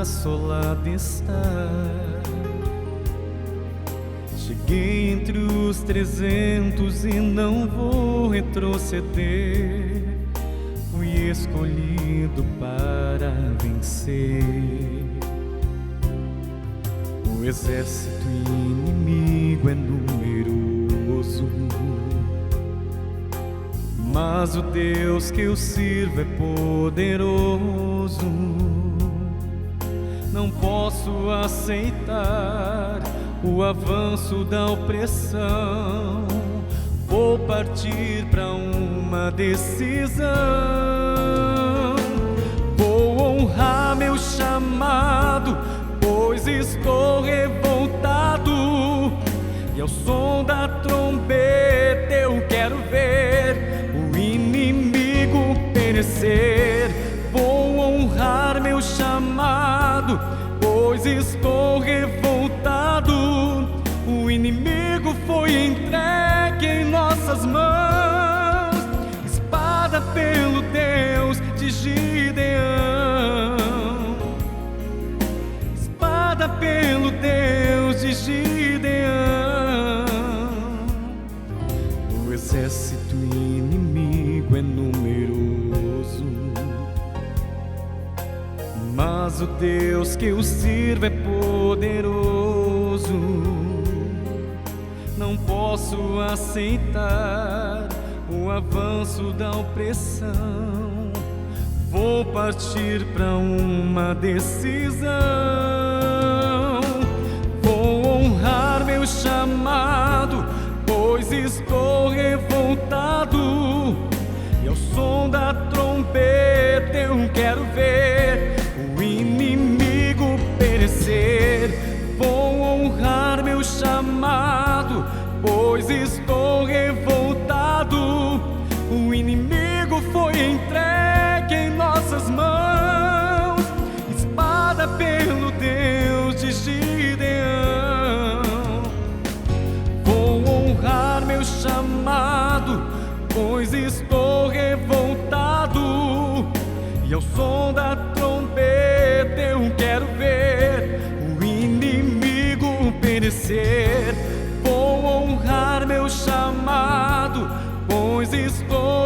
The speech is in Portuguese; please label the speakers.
Speaker 1: assolado está. Cheguei entre os 300 e não vou retroceder. Fui escolhido para vencer. O exército inimigo é numeroso, mas o Deus que eu sirvo é poderoso. Não posso aceitar o avanço da opressão. Vou partir para uma decisão. Vou honrar meu chamado, pois estou revoltado. E ao som da trombeta eu quero ver o inimigo perecer. Vou honrar meu chamado, pois estou revoltado. O inimigo foi entregue em nossas mãos, espada pelo Deus de Gideão, espada pelo Deus de Gideão. O exército inimigo é numeroso, mas o Deus que eu sirvo é poderoso. Não posso aceitar o avanço da opressão. Vou partir para uma decisão. Vou honrar meu chamado, pois estou revoltado. E ao som da trombeta eu quero ver o inimigo perecer. Vou honrar meu chamado, pois estou revoltado. O inimigo foi entregue em nossas mãos, espada pelo Deus de Gideão. Vou honrar meu chamado, pois estou revoltado. E ao som da trombeta eu quero ver o inimigo perecer. Vou honrar meu chamado, pois estou